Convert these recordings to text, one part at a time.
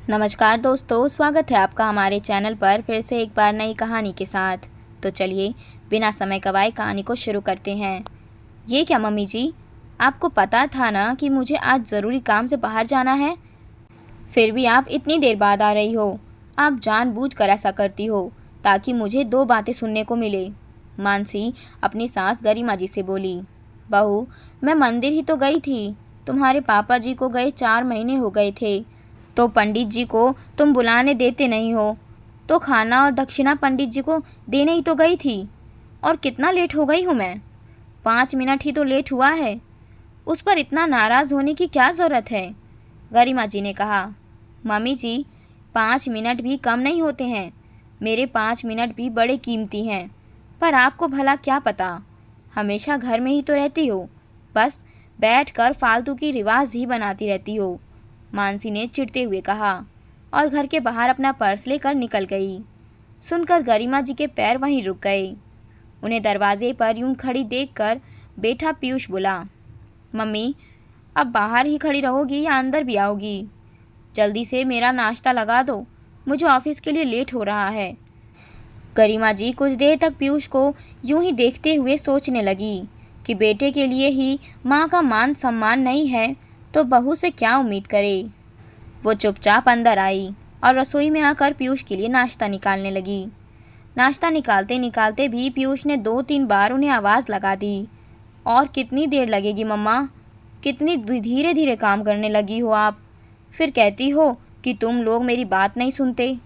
नमस्कार दोस्तों, स्वागत है आपका हमारे चैनल पर फिर से एक बार नई कहानी के साथ। तो चलिए बिना समय गवाए कहानी को शुरू करते हैं। ये क्या मम्मी जी, आपको पता था ना कि मुझे आज ज़रूरी काम से बाहर जाना है, फिर भी आप इतनी देर बाद आ रही हो। आप जानबूझकर ऐसा करती हो ताकि मुझे दो बातें सुनने को मिले। मानसी अपनी सास गरिमा जी से बोली। बहू, मैं मंदिर ही तो गई थी। तुम्हारे पापा जी को गए 4 महीने हो गए थे, तो पंडित जी को तुम बुलाने देते नहीं हो, तो खाना और दक्षिणा पंडित जी को देने ही तो गई थी। और कितना लेट हो गई हूँ मैं, 5 मिनट ही तो लेट हुआ है। उस पर इतना नाराज़ होने की क्या ज़रूरत है? गरिमा जी ने कहा। मम्मी जी, 5 मिनट भी कम नहीं होते हैं। मेरे 5 मिनट भी बड़े कीमती हैं। पर आपको भला क्या पता, हमेशा घर में ही तो रहती हो, बस बैठकर फालतू की रिवाज ही बनाती रहती हो। मानसी ने चिढ़ते हुए कहा और घर के बाहर अपना पर्स लेकर निकल गई। सुनकर गरिमा जी के पैर वहीं रुक गए। उन्हें दरवाजे पर यूं खड़ी देखकर बेटा पीयूष बोला, मम्मी, अब बाहर ही खड़ी रहोगी या अंदर भी आओगी? जल्दी से मेरा नाश्ता लगा दो, मुझे ऑफिस के लिए लेट हो रहा है। गरिमा जी कुछ देर तक पीयूष को यूं ही देखते हुए सोचने लगी कि बेटे के लिए ही माँ का मान सम्मान नहीं है तो बहू से क्या उम्मीद करे। वो चुपचाप अंदर आई और रसोई में आकर पीयूष के लिए नाश्ता निकालने लगी। नाश्ता निकालते निकालते भी पीयूष ने 2-3 बार उन्हें आवाज़ लगा दी। और कितनी देर लगेगी मम्मा? कितनी धीरे धीरे काम करने लगी हो आप। फिर कहती हो कि तुम लोग मेरी बात नहीं सुनते।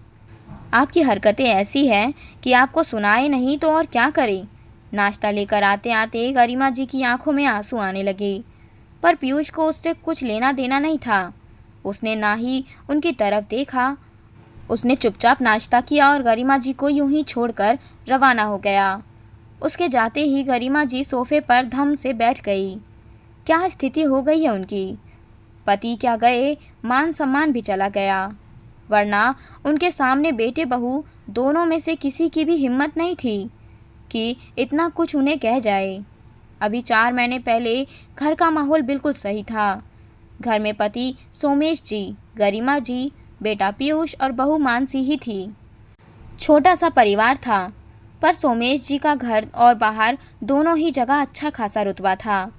आपकी हरकतें ऐसी हैं कि आपको सुनाए नहीं तो और क्या करें। नाश्ता लेकर आते आते गरिमा जी की आंखों में आंसू आने लगे, पर पीयूष को उससे कुछ लेना देना नहीं था। उसने ना ही उनकी तरफ देखा। उसने चुपचाप नाश्ता किया और गरिमा जी को यूं ही छोड़कर रवाना हो गया। उसके जाते ही गरिमा जी सोफे पर धम से बैठ गई। क्या स्थिति हो गई है उनकी? पति क्या गए, मान सम्मान भी चला गया। वरना उनके सामने बेटे बहू दोनों में से किसी की भी हिम्मत नहीं थी कि इतना कुछ उन्हें कह जाए। अभी 4 महीने पहले घर का माहौल बिल्कुल सही था। घर में पति सोमेश जी, गरिमा जी, बेटा पीयूष और बहू मानसी ही थी। छोटा सा परिवार था, पर सोमेश जी का घर और बाहर दोनों ही जगह अच्छा खासा रुतबा था।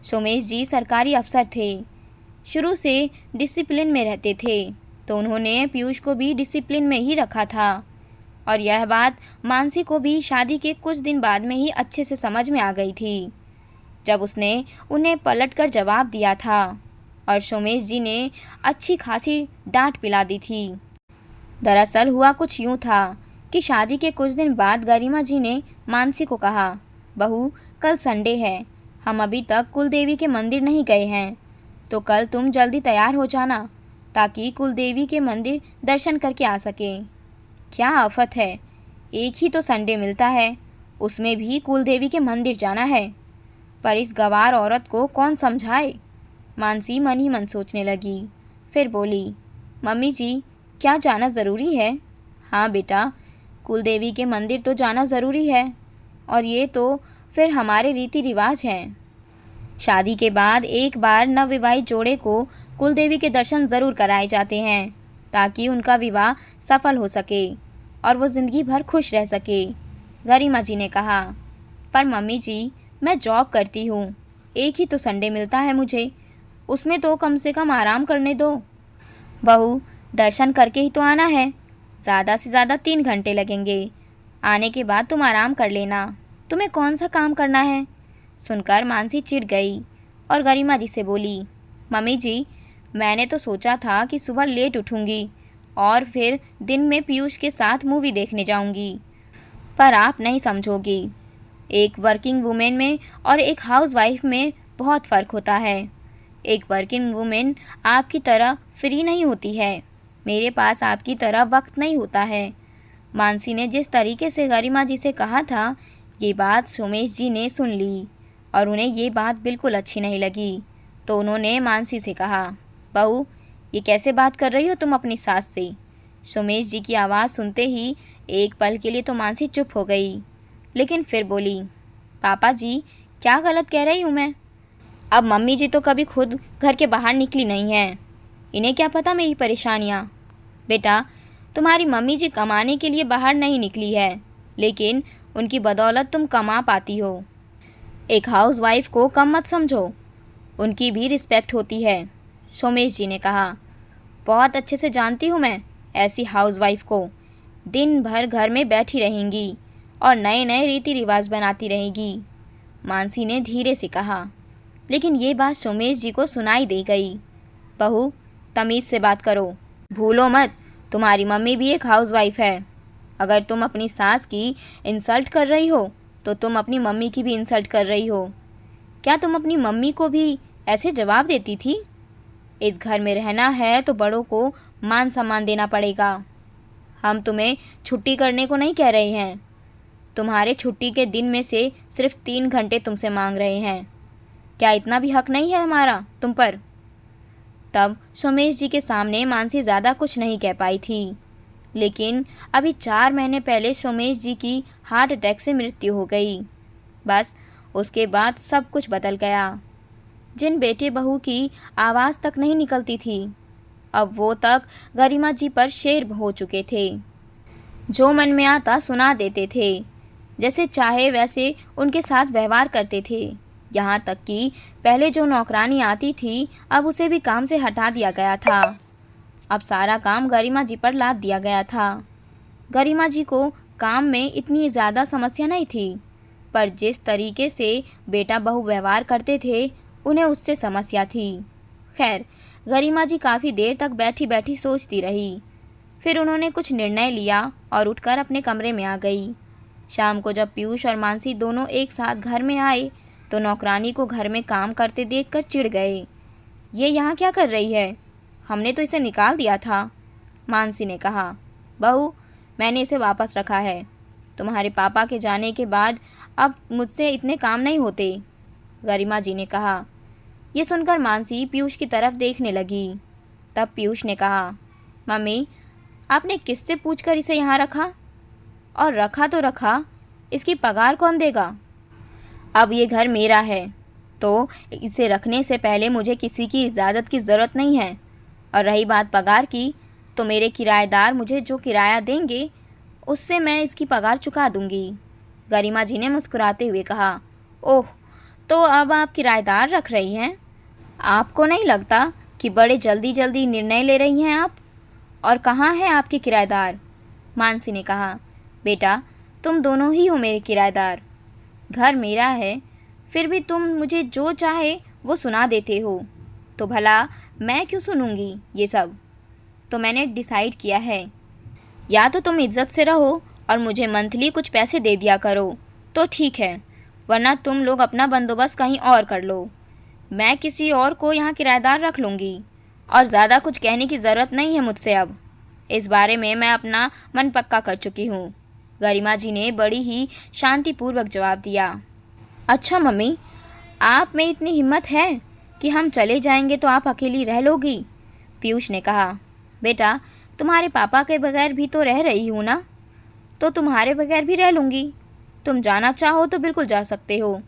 सोमेश जी सरकारी अफसर थे, शुरू से डिसिप्लिन में रहते थे, तो उन्होंने पीयूष को भी डिसिप्लिन में ही रखा था। और यह बात मानसी को भी शादी के कुछ दिन बाद में ही अच्छे से समझ में आ गई थी, जब उसने उन्हें पलटकर जवाब दिया था और सोमेश जी ने अच्छी खासी डांट पिला दी थी। दरअसल हुआ कुछ यूँ था कि शादी के कुछ दिन बाद गरिमा जी ने मानसी को कहा, बहू, कल संडे है, हम अभी तक कुलदेवी के मंदिर नहीं गए हैं, तो कल तुम जल्दी तैयार हो जाना ताकि कुलदेवी के मंदिर दर्शन करके आ सकें। क्या आफत है, एक ही तो संडे मिलता है, उसमें भी कुलदेवी के मंदिर जाना है। पर इस गंवार औरत को कौन समझाए? मानसी मन ही मन सोचने लगी। फिर बोली, मम्मी जी, क्या जाना ज़रूरी है? हाँ बेटा, कुलदेवी के मंदिर तो जाना ज़रूरी है, और ये तो फिर हमारे रीति रिवाज हैं। शादी के बाद एक बार नवविवाहित जोड़े को कुलदेवी के दर्शन ज़रूर कराए जाते हैं ताकि उनका विवाह सफल हो सके और वो ज़िंदगी भर खुश रह सके। गरिमा जी ने कहा, पर मम्मी जी, मैं जॉब करती हूँ, एक ही तो संडे मिलता है मुझे, उसमें तो कम से कम आराम करने दो। बहू, दर्शन करके ही तो आना है, ज़्यादा से ज़्यादा 3 घंटे लगेंगे, आने के बाद तुम आराम कर लेना, तुम्हें कौन सा काम करना है? सुनकर मानसी चिढ़ गई और गरिमा जी से बोली, मम्मी जी, मैंने तो सोचा था कि सुबह लेट उठूँगी और फिर दिन में पीयूष के साथ मूवी देखने जाऊँगी, पर आप नहीं समझोगी। एक वर्किंग वुमेन में और एक हाउसवाइफ में बहुत फ़र्क होता है। एक वर्किंग वुमेन आपकी तरह फ्री नहीं होती है, मेरे पास आपकी तरह वक्त नहीं होता है। मानसी ने जिस तरीके से गरिमा जी से कहा था, ये बात सोमेश जी ने सुन ली और उन्हें ये बात बिल्कुल अच्छी नहीं लगी, तो उन्होंने मानसी से कहा, बहू, ये कैसे बात कर रही हो तुम अपनी सास से? सोमेश जी की आवाज़ सुनते ही एक पल के लिए तो मानसी चुप हो गई, लेकिन फिर बोली, पापा जी, क्या गलत कह रही हूँ मैं? अब मम्मी जी तो कभी खुद घर के बाहर निकली नहीं हैं, इन्हें क्या पता मेरी परेशानियाँ। बेटा, तुम्हारी मम्मी जी कमाने के लिए बाहर नहीं निकली है, लेकिन उनकी बदौलत तुम कमा पाती हो। एक हाउसवाइफ को कम मत समझो, उनकी भी रिस्पेक्ट होती है। सोमेश जी ने कहा। बहुत अच्छे से जानती हूँ मैं ऐसी हाउसवाइफ को, दिन भर घर में बैठी रहेंगी और नए नए रीति रिवाज बनाती रहेगी, मानसी ने धीरे से कहा। लेकिन ये बात सोमेश जी को सुनाई दे गई। बहू, तमीज़ से बात करो, भूलो मत तुम्हारी मम्मी भी एक हाउसवाइफ है। अगर तुम अपनी सास की इंसल्ट कर रही हो तो तुम अपनी मम्मी की भी इंसल्ट कर रही हो। क्या तुम अपनी मम्मी को भी ऐसे जवाब देती थी? इस घर में रहना है तो बड़ों को मान सम्मान देना पड़ेगा। हम तुम्हें छुट्टी करने को नहीं कह रहे हैं, तुम्हारे छुट्टी के दिन में से सिर्फ 3 घंटे तुमसे मांग रहे हैं। क्या इतना भी हक नहीं है हमारा तुम पर? तब सोमेश जी के सामने मानसी ज़्यादा कुछ नहीं कह पाई थी, लेकिन अभी 4 महीने पहले सोमेश जी की हार्ट अटैक से मृत्यु हो गई। बस उसके बाद सब कुछ बदल गया। जिन बेटे बहू की आवाज़ तक नहीं निकलती थी, अब वो तक गरिमा जी पर शेर हो चुके थे। जो मन में आता सुना देते थे, जैसे चाहे वैसे उनके साथ व्यवहार करते थे। यहाँ तक कि पहले जो नौकरानी आती थी, अब उसे भी काम से हटा दिया गया था। अब सारा काम गरिमा जी पर लाद दिया गया था। गरिमा जी को काम में इतनी ज़्यादा समस्या नहीं थी, पर जिस तरीके से बेटा बहू व्यवहार करते थे, उन्हें उससे समस्या थी। खैर, गरिमा जी काफ़ी देर तक बैठी बैठी सोचती रही। फिर उन्होंने कुछ निर्णय लिया और उठकर अपने कमरे में आ गई। शाम को जब पीयूष और मानसी दोनों एक साथ घर में आए तो नौकरानी को घर में काम करते देखकर चिढ़ गए। ये यहाँ क्या कर रही है? हमने तो इसे निकाल दिया था, मानसी ने कहा। बहू, मैंने इसे वापस रखा है। तुम्हारे पापा के जाने के बाद अब मुझसे इतने काम नहीं होते, गरिमा जी ने कहा। ये सुनकर मानसी पीयूष की तरफ देखने लगी। तब पीयूष ने कहा, मम्मी, आपने किससे पूछकर इसे यहाँ रखा? और रखा तो रखा, इसकी पगार कौन देगा? अब ये घर मेरा है, तो इसे रखने से पहले मुझे किसी की इजाज़त की ज़रूरत नहीं है। और रही बात पगार की, तो मेरे किराएदार मुझे जो किराया देंगे उससे मैं इसकी पगार चुका दूंगी, गरिमा जी ने मुस्कुराते हुए कहा। ओह, तो अब आप किराएदार रख रही हैं? आपको नहीं लगता कि बड़े जल्दी जल्दी निर्णय ले रही हैं आप? और कहाँ हैं आपके किराएदार? मानसी ने कहा। बेटा, तुम दोनों ही हो मेरे किराएदार। घर मेरा है, फिर भी तुम मुझे जो चाहे वो सुना देते हो, तो भला मैं क्यों सुनूंगी ये सब? तो मैंने डिसाइड किया है, या तो तुम इज्जत से रहो और मुझे मंथली कुछ पैसे दे दिया करो तो ठीक है, वरना तुम लोग अपना बंदोबस्त कहीं और कर लो। मैं किसी और को यहाँ किराएदार रख लूँगी और ज़्यादा कुछ कहने की ज़रूरत नहीं है मुझसे अब। इस बारे में मैं अपना मन पक्का कर चुकी हूँ, गरिमा जी ने बड़ी ही शांतिपूर्वक जवाब दिया। अच्छा मम्मी, आप में इतनी हिम्मत है कि हम चले जाएंगे तो आप अकेली रह लोगी? पीयूष ने कहा। बेटा, तुम्हारे पापा के बगैर भी तो रह रही हूँ ना, तो तुम्हारे बगैर भी रह लूँगी। तुम जाना चाहो तो बिल्कुल जा सकते हो,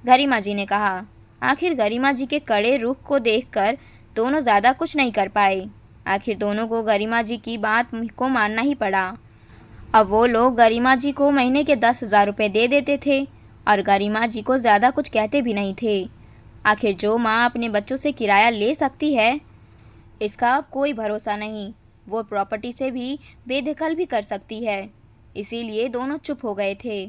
गरिमा जी ने कहा। आखिर गरिमा जी के कड़े रुख को देखकर दोनों ज़्यादा कुछ नहीं कर पाए। आखिर दोनों को गरिमा जी की बात को मानना ही पड़ा। अब वो लोग गरिमा जी को महीने के 10,000 रुपये दे देते थे और गरिमा जी को ज़्यादा कुछ कहते भी नहीं थे। आखिर जो माँ अपने बच्चों से किराया ले सकती है, इसका अब कोई भरोसा नहीं, वो प्रॉपर्टी से भी बेदखल भी कर सकती है। इसीलिए दोनों चुप हो गए थे।